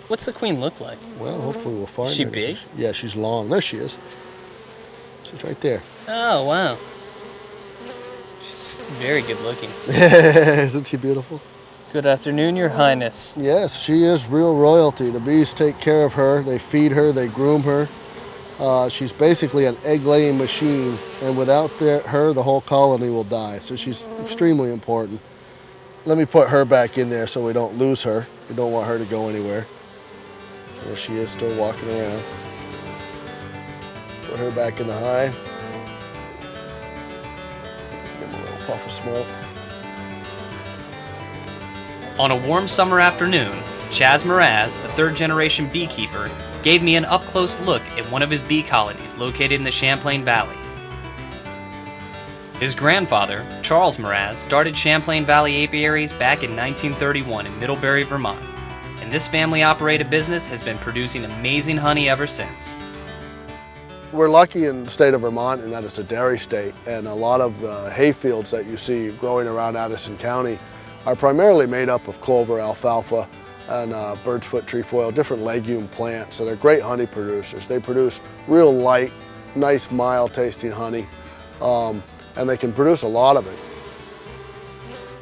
What's the queen look like? Well, hopefully we'll find her. Is she big? Yeah, she's long. There she is. She's right there. Oh, wow. She's very good looking. Isn't she beautiful? Good afternoon, Your Highness. Yes, she is real royalty. The bees take care of her. They feed her. They groom her. She's basically an egg-laying machine, and without her, the whole colony will die. So she's extremely important. Let me put her back in there so we don't lose her. We don't want her to go anywhere. There she is, still walking around. Put her back in the hive. Give them a little puff of smoke. On a warm summer afternoon, Chaz Mraz, a third-generation beekeeper, gave me an up-close look at one of his bee colonies located in the Champlain Valley. His grandfather, Charles Mraz, started Champlain Valley Apiaries back in 1931 in Middlebury, Vermont, and this family-operated business has been producing amazing honey ever since. We're lucky in the state of Vermont in that it's a dairy state, and a lot of the hay fields that you see growing around Addison County are primarily made up of clover, alfalfa, and bird's foot trefoil, different legume plants that are great honey producers. They produce real light, nice, mild-tasting honey, and they can produce a lot of it.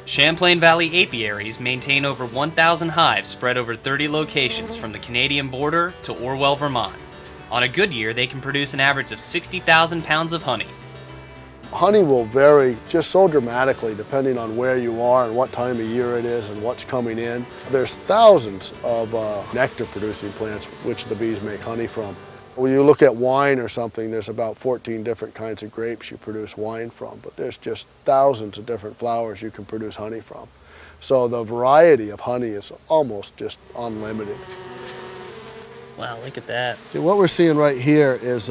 Champlain Valley Apiaries maintain over 1,000 hives spread over 30 locations from the Canadian border to Orwell, Vermont. On a good year, they can produce an average of 60,000 pounds of honey. Honey will vary just so dramatically depending on where you are and what time of year it is and what's coming in. There's thousands of nectar-producing plants which the bees make honey from. When you look at wine or something, there's about 14 different kinds of grapes you produce wine from, but there's just thousands of different flowers you can produce honey from. So the variety of honey is almost just unlimited. Wow, look at that. See, what we're seeing right here is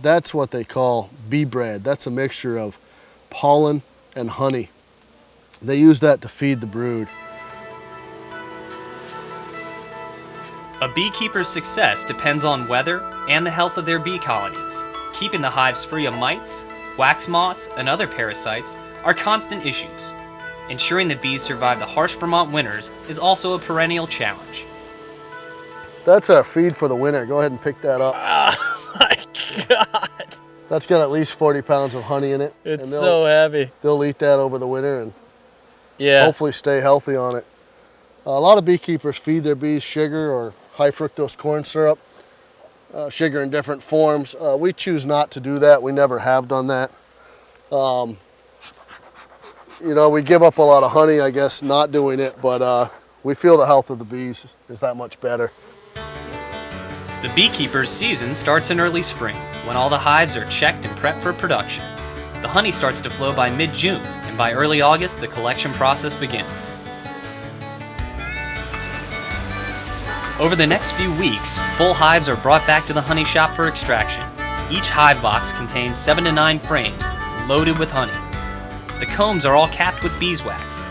that's what they call bee bread. That's a mixture of pollen and honey. They use that to feed the brood. A beekeeper's success depends on weather and the health of their bee colonies. Keeping the hives free of mites, wax moths, and other parasites are constant issues. Ensuring the bees survive the harsh Vermont winters is also a perennial challenge. That's our feed for the winter. Go ahead and pick that up. Oh my God. That's got at least 40 pounds of honey in it. It's so heavy. They'll eat that over the winter and Yeah. hopefully stay healthy on it. A lot of beekeepers feed their bees sugar or high fructose corn syrup, sugar in different forms. We choose not to do that. We never have done that. You know, we give up a lot of honey, I guess, not doing it, but we feel the health of the bees is that much better. The beekeeper's season starts in early spring, when all the hives are checked and prepped for production. The honey starts to flow by mid-June, and by early August, the collection process begins. Over the next few weeks, full hives are brought back to the honey shop for extraction. Each hive box contains 7 to 9 frames, loaded with honey. The combs are all capped with beeswax.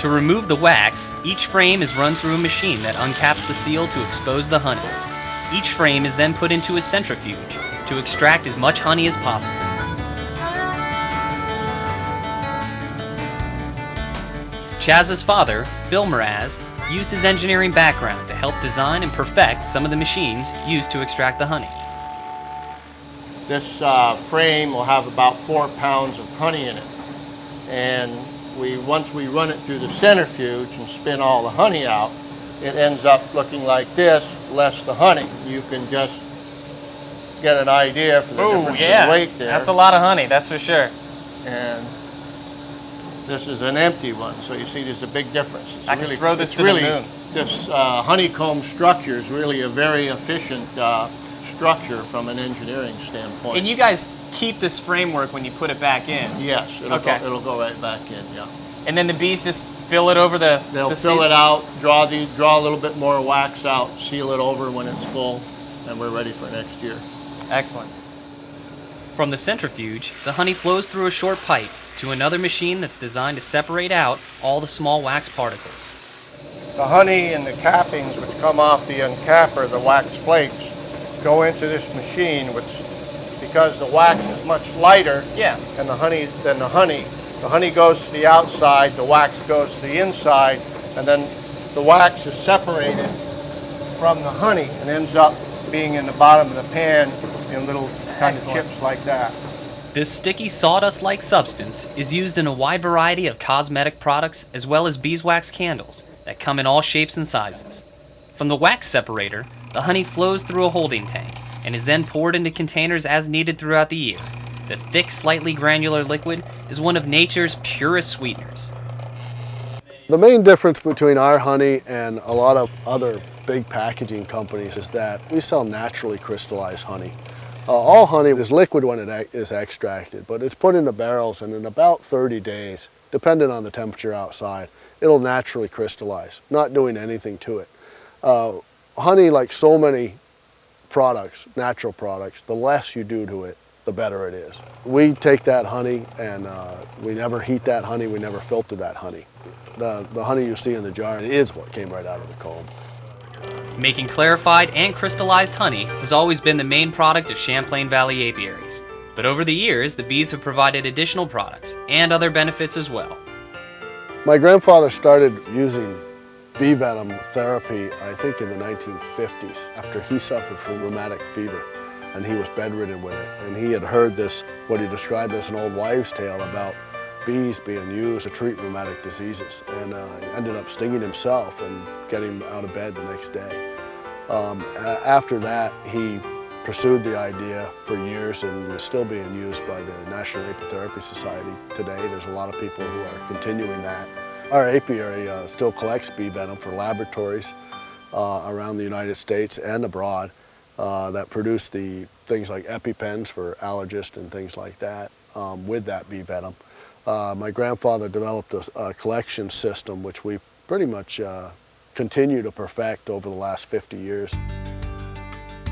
To remove the wax, each frame is run through a machine that uncaps the seal to expose the honey. Each frame is then put into a centrifuge to extract as much honey as possible. Chaz's father, Bill Mraz, used his engineering background to help design and perfect some of the machines used to extract the honey. This frame will have about 4 pounds of honey in it. And once we run it through the centrifuge and spin all the honey out, it ends up looking like this, less the honey. You can just get an idea for the difference in weight there. That's a lot of honey, that's for sure. And this is an empty one, so you see there's a big difference. I can throw this to the moon. This honeycomb structure is really a very efficient structure from an engineering standpoint. And you guys keep this framework when you put it back in? Yes, it'll go right back in, yeah. And then the bees just fill it over They'll fill it out, draw a little bit more wax out, seal it over when it's full, and we're ready for next year. Excellent. From the centrifuge, the honey flows through a short pipe to another machine that's designed to separate out all the small wax particles. The honey and the cappings which come off the uncapper, the wax flakes, go into this machine, which, because the wax is much lighter than the honey goes to the outside, the wax goes to the inside, and then the wax is separated from the honey and ends up being in the bottom of the pan in little kind of chips like that. This sticky sawdust-like substance is used in a wide variety of cosmetic products as well as beeswax candles that come in all shapes and sizes. From the wax separator, the honey flows through a holding tank and is then poured into containers as needed throughout the year. The thick, slightly granular liquid is one of nature's purest sweeteners. The main difference between our honey and a lot of other big packaging companies is that we sell naturally crystallized honey. All honey is liquid when it is extracted, but it's put into barrels, and in about 30 days, depending on the temperature outside, it'll naturally crystallize, not doing anything to it. Honey, like so many products, natural products, the less you do to it, the better it is. We take that honey and we never heat that honey, we never filter that honey. The honey you see in the jar is what came right out of the comb. Making clarified and crystallized honey has always been the main product of Champlain Valley Apiaries, but over the years the bees have provided additional products and other benefits as well. My grandfather started using bee venom therapy, I think in the 1950s, after he suffered from rheumatic fever, and he was bedridden with it. And he had heard this, what he described as an old wives' tale about bees being used to treat rheumatic diseases, and he ended up stinging himself and getting out of bed the next day. After that, he pursued the idea for years and is still being used by the National Apiary Society today. There's a lot of people who are continuing that. Our apiary still collects bee venom for laboratories around the United States and abroad that produce the things like EpiPens for allergists and things like that with that bee venom. My grandfather developed a collection system which we pretty much continue to perfect over the last 50 years.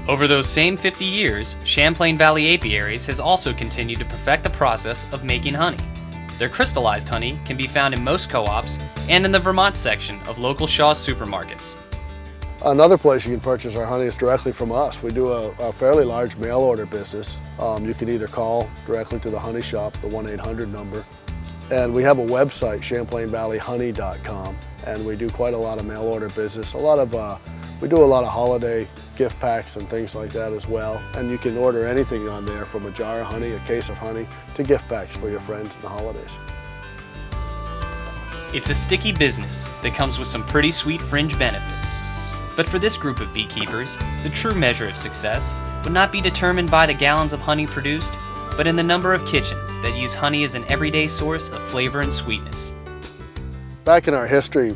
Over those same 50 years, Champlain Valley Apiaries has also continued to perfect the process of making honey. Their crystallized honey can be found in most co-ops and in the Vermont section of local Shaw's supermarkets. Another place you can purchase our honey is directly from us. We do a fairly large mail order business. You can either call directly to the honey shop, the 1-800 number, and we have a website, ChamplainValleyHoney.com, and we do quite a lot of mail order business. We do a lot of holiday gift packs and things like that as well. And you can order anything on there, from a jar of honey, a case of honey, to gift packs for your friends in the holidays. It's a sticky business that comes with some pretty sweet fringe benefits. But for this group of beekeepers, the true measure of success would not be determined by the gallons of honey produced, but in the number of kitchens that use honey as an everyday source of flavor and sweetness. Back in our history,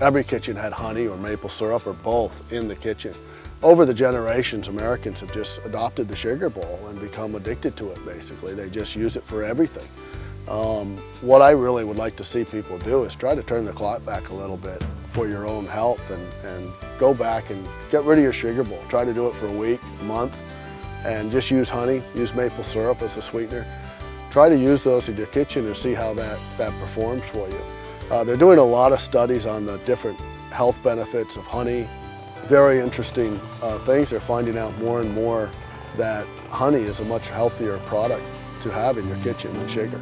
every kitchen had honey or maple syrup or both in the kitchen. Over the generations, Americans have just adopted the sugar bowl and become addicted to it, basically. They just use it for everything. What I really would like to see people do is try to turn the clock back a little bit for your own health and go back and get rid of your sugar bowl. Try to do it for a week, a month, and just use honey, use maple syrup as a sweetener. Try to use those in your kitchen and see how that performs for you. They're doing a lot of studies on the different health benefits of honey. Very interesting things. They're finding out more and more that honey is a much healthier product to have in your kitchen than sugar.